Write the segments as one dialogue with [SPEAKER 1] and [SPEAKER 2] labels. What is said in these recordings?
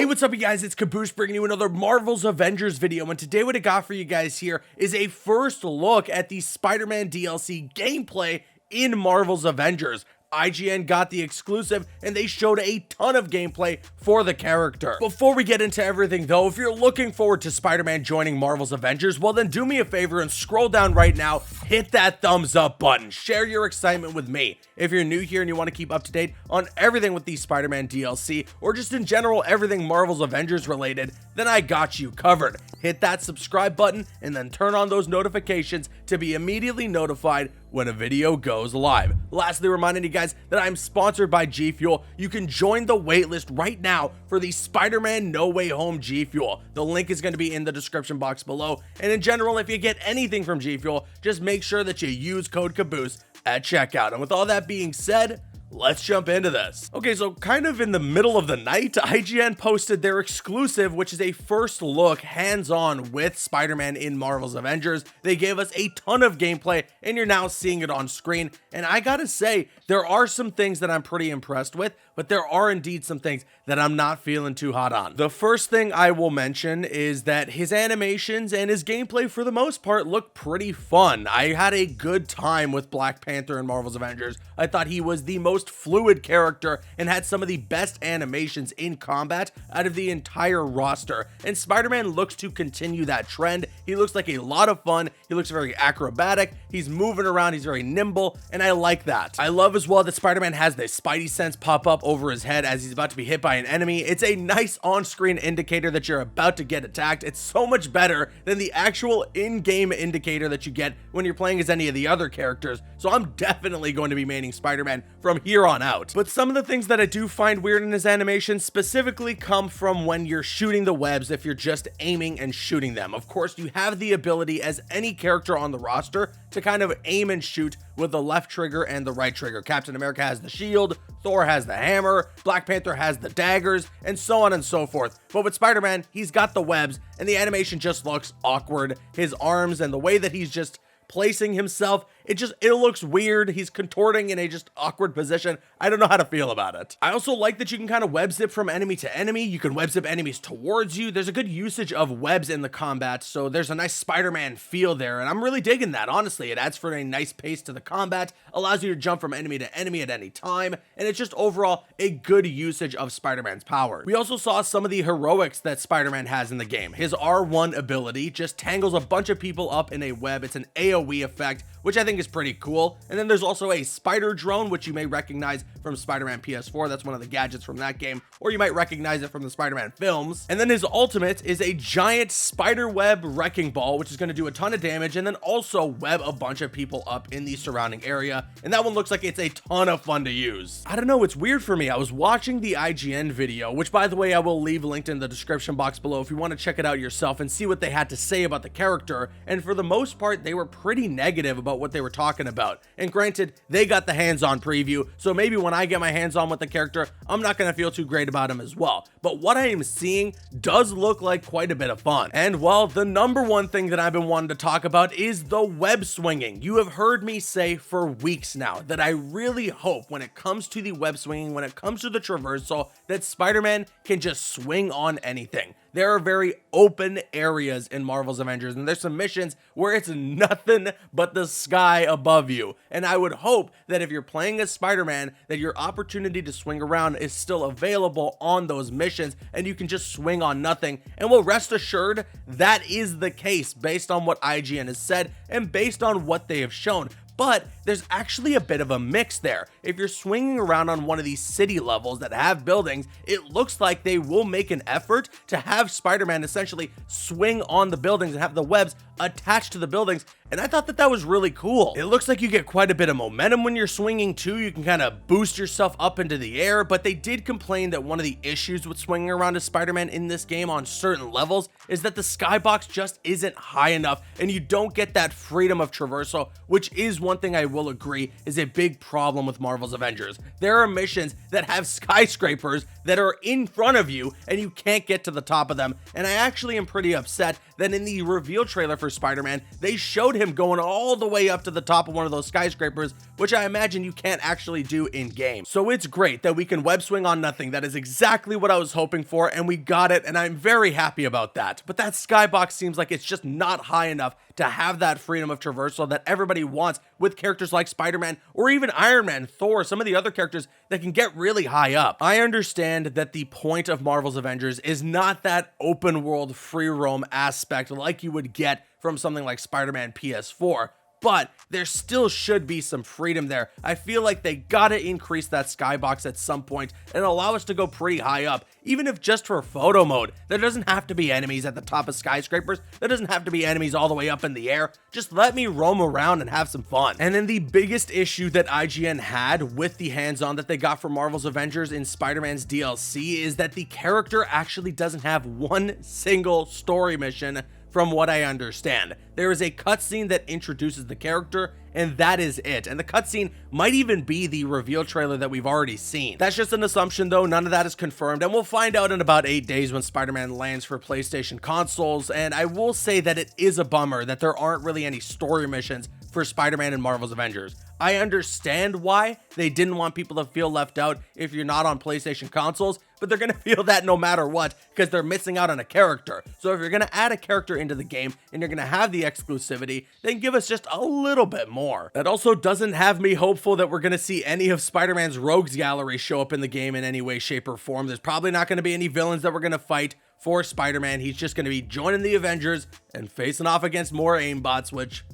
[SPEAKER 1] Hey, what's up you guys, it's Caboose bringing you another Marvel's Avengers video, and today what I got for you guys here is a first look at the Spider-Man DLC gameplay in Marvel's Avengers. IGN got the exclusive and they showed a ton of gameplay for the character. Before we get into everything though, if you're looking forward to Spider-Man joining Marvel's Avengers, well then do me a favor and scroll down right now, hit that thumbs up button, share your excitement with me. If you're new here and you want to keep up to date on everything with the Spider-Man DLC, or just in general everything Marvel's Avengers related, then I got you covered. Hit that subscribe button and then turn on those notifications to be immediately notified when a video goes live. Lastly, reminding you guys that I'm sponsored by G Fuel. You can join the waitlist right now for the Spider-Man No Way Home G Fuel. The link is going to be in the description box below. And in general, if you get anything from G Fuel, just make sure that you use code Caboose at checkout. And with all that being said, let's jump into this. Okay, so kind of in the middle of the night, IGN posted their exclusive, which is a first look hands-on with Spider-Man in Marvel's Avengers. They gave us a ton of gameplay and you're now seeing it on screen. And I gotta say, there are some things that I'm pretty impressed with, but there are indeed some things that I'm not feeling too hot on. The first thing I will mention is that his animations and his gameplay for the most part look pretty fun. I had a good time with Black Panther in Marvel's Avengers. I thought he was the most fluid character and had some of the best animations in combat out of the entire roster, and Spider-Man looks to continue that trend. He looks like a lot of fun, he looks very acrobatic, he's moving around, he's very nimble, and I like that. I love as well that Spider-Man has the Spidey sense pop up over his head as he's about to be hit by an enemy. It's a nice on-screen indicator that you're about to get attacked. It's so much better than the actual in-game indicator that you get when you're playing as any of the other characters, so I'm definitely going to be maining Spider-Man from here on out. But some of the things that I do find weird in his animation specifically come from when you're shooting the webs, if you're just aiming and shooting them. Of course, you have the ability as any character on the roster to kind of aim and shoot with the left trigger and the right trigger. Captain America has the shield, Thor has the hammer, Black Panther has the daggers, and so on and so forth. But with Spider-Man, he's got the webs, and the animation just looks awkward. His arms and the way that he's just placing himself, it looks weird. He's contorting in a just awkward position. I don't know how to feel about it. I also like that you can kind of web zip from enemy to enemy. You can web zip enemies towards you. There's a good usage of webs in the combat, so there's a nice Spider-Man feel there, and I'm really digging that. Honestly, it adds for a nice pace to the combat, allows you to jump from enemy to enemy at any time, and it's just overall a good usage of Spider-Man's power. We also saw some of the heroics that Spider-Man has in the game. His R1 ability just tangles a bunch of people up in a web. It's an AoE effect, which I think is pretty cool. And then there's also a spider drone, which you may recognize from Spider-Man PS4. That's one of the gadgets from that game, or you might recognize it from the Spider-Man films. And then his ultimate is a giant spider web wrecking ball, which is going to do a ton of damage and then also web a bunch of people up in the surrounding area. And that one looks like it's a ton of fun to use. I don't know, it's weird for me. I was watching the IGN video, which by the way, I will leave linked in the description box below if you want to check it out yourself and see what they had to say about the character. And for the most part, they were pretty negative about what they were talking about. And granted, they got the hands-on preview, so maybe when I get my hands on with the character, I'm not going to feel too great about him as well. But what I am seeing does look like quite a bit of fun. And well, the number one thing that I've been wanting to talk about is the web swinging. You have heard me say for weeks now that I really hope when it comes to the web swinging, when it comes to the traversal, that Spider-Man can just swing on anything. There are very open areas in Marvel's Avengers, and there's some missions where it's nothing but the sky above you. And I would hope that if you're playing as Spider-Man, that your opportunity to swing around is still available on those missions, and you can just swing on nothing. And well, rest assured, that is the case based on what IGN has said and based on what they have shown. But there's actually a bit of a mix there. If you're swinging around on one of these city levels that have buildings, it looks like they will make an effort to have Spider-Man essentially swing on the buildings and have the webs attached to the buildings, and I thought that that was really cool. It looks like you get quite a bit of momentum when you're swinging too. You can kind of boost yourself up into the air, but they did complain that one of the issues with swinging around as Spider-Man in this game on certain levels is that the skybox just isn't high enough and you don't get that freedom of traversal, which is one thing I will agree is a big problem with Marvel's Avengers. There are missions that have skyscrapers that are in front of you and you can't get to the top of them, and I actually am pretty upset that in the reveal trailer for Spider-Man, they showed him going all the way up to the top of one of those skyscrapers, which I imagine you can't actually do in game. So it's great that we can web swing on nothing. That is exactly what I was hoping for, and we got it, and I'm very happy about that. But that skybox seems like it's just not high enough to have that freedom of traversal that everybody wants with characters like Spider-Man or even Iron Man, Thor, some of the other characters that can get really high up. I understand that the point of Marvel's Avengers is not that open world free roam aspect like you would get from something like Spider-Man PS4, but there still should be some freedom there. I feel like they gotta increase that skybox at some point and allow us to go pretty high up, even if just for photo mode. There doesn't have to be enemies at the top of skyscrapers. There doesn't have to be enemies all the way up in the air. Just let me roam around and have some fun. And then the biggest issue that IGN had with the hands-on that they got for Marvel's Avengers in Spider-Man's DLC is that the character actually doesn't have one single story mission. From what I understand, there is a cutscene that introduces the character, and that is it. And the cutscene might even be the reveal trailer that we've already seen. That's just an assumption though, none of that is confirmed, and we'll find out in about 8 days when Spider-Man lands for PlayStation consoles. And I will say that it is a bummer that there aren't really any story missions for Spider-Man and Marvel's Avengers. I understand why they didn't want people to feel left out if you're not on PlayStation consoles, but they're gonna feel that no matter what because they're missing out on a character. So if you're gonna add a character into the game and you're gonna have the exclusivity, then give us just a little bit more. That also doesn't have me hopeful that we're gonna see any of Spider-Man's rogues gallery show up in the game in any way, shape, or form. There's probably not gonna be any villains that we're gonna fight for Spider-Man. He's just gonna be joining the Avengers and facing off against more aimbots, which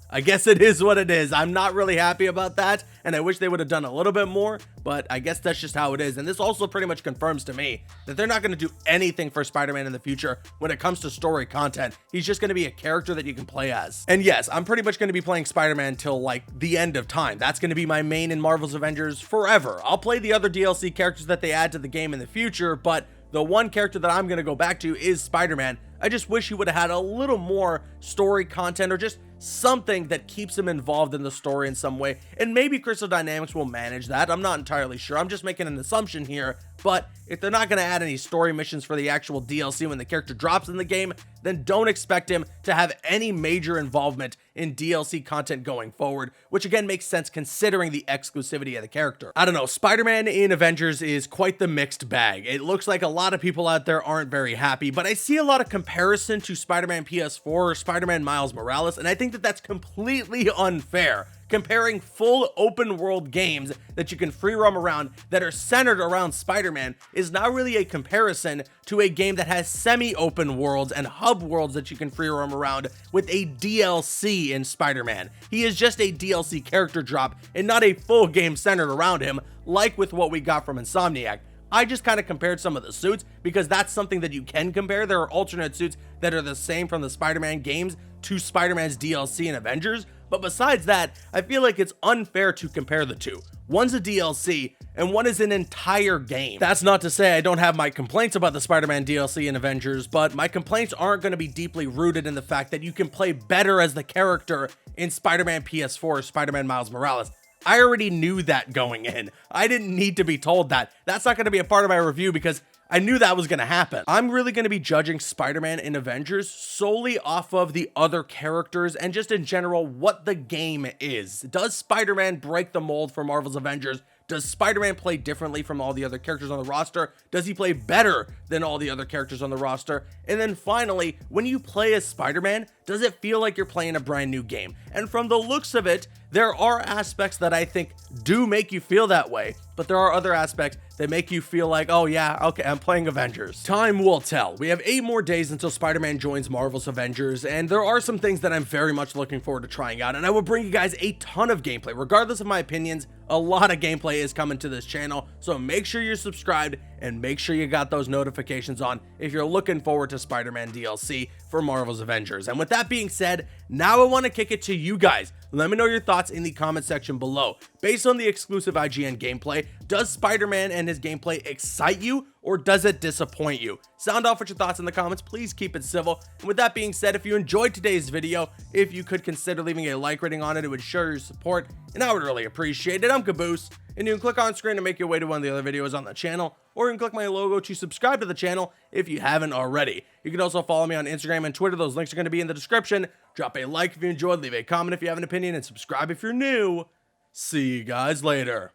[SPEAKER 1] I guess it is what it is. I'm not really happy about that, and I wish they would have done a little bit more, but I guess that's just how it is. And this also pretty much confirms to me that they're not going to do anything for Spider-Man in the future when it comes to story content. He's just going to be a character that you can play as. And yes, I'm pretty much going to be playing Spider-Man till like the end of time. That's going to be my main in Marvel's Avengers forever. I'll play the other DLC characters that they add to the game in the future, but the one character that I'm going to go back to is Spider-Man. I just wish he would have had a little more story content or just something that keeps him involved in the story in some way. And maybe Crystal Dynamics will manage that. I'm not entirely sure. I'm just making an assumption here. But if they're not going to add any story missions for the actual DLC when the character drops in the game, then don't expect him to have any major involvement in DLC content going forward, which again makes sense considering the exclusivity of the character. I don't know, Spider-Man in Avengers is quite the mixed bag. It looks like a lot of people out there aren't very happy, but I see a lot of comparison to Spider-Man PS4 or Spider-Man Miles Morales, and I think that that's completely unfair. Comparing full open world games that you can free roam around that are centered around Spider-Man is not really a comparison to a game that has semi-open worlds and hub worlds that you can free roam around with a DLC in Spider-Man. He is just a DLC character drop and not a full game centered around him like with what we got from Insomniac. I just kind of compared some of the suits because that's something that you can compare. There are alternate suits that are the same from the Spider-Man games to Spider-Man's DLC in Avengers, but besides that, I feel like it's unfair to compare the two. One's a DLC, and one is an entire game. That's not to say I don't have my complaints about the Spider-Man DLC in Avengers, but my complaints aren't going to be deeply rooted in the fact that you can play better as the character in Spider-Man PS4 or Spider-Man Miles Morales. I already knew that going in. I didn't need to be told that. That's not going to be a part of my review because I knew that was going to happen. I'm really going to be judging Spider-Man in Avengers solely off of the other characters and just in general what the game is. Does Spider-Man break the mold for Marvel's Avengers? Does Spider-Man play differently from all the other characters on the roster? Does he play better than all the other characters on the roster? And then finally, when you play as Spider-Man, does it feel like you're playing a brand new game? And from the looks of it, there are aspects that I think do make you feel that way, but there are other aspects that make you feel like, oh yeah, okay, I'm playing Avengers. Time will tell. We have 8 more days until Spider-Man joins Marvel's Avengers, and there are some things that I'm very much looking forward to trying out, and I will bring you guys a ton of gameplay. Regardless of my opinions, a lot of gameplay is coming to this channel, so make sure you're subscribed and make sure you got those notifications on if you're looking forward to Spider-Man DLC for Marvel's Avengers. And with that being said, now I want to kick it to you guys. Let me know your thoughts in the comment section below. Based on the exclusive IGN gameplay, does Spider-Man and his gameplay excite you, or does it disappoint you? Sound off with your thoughts in the comments. Please keep it civil. And with that being said, if you enjoyed today's video, if you could consider leaving a like rating on it, it would show your support, and I would really appreciate it. I'm Caboose, and you can click on screen to make your way to one of the other videos on the channel, or you can click my logo to subscribe to the channel if you haven't already. You can also follow me on Instagram and Twitter. Those links are going to be in the description. Drop a like if you enjoyed, leave a comment if you have an opinion, and subscribe if you're new. See you guys later.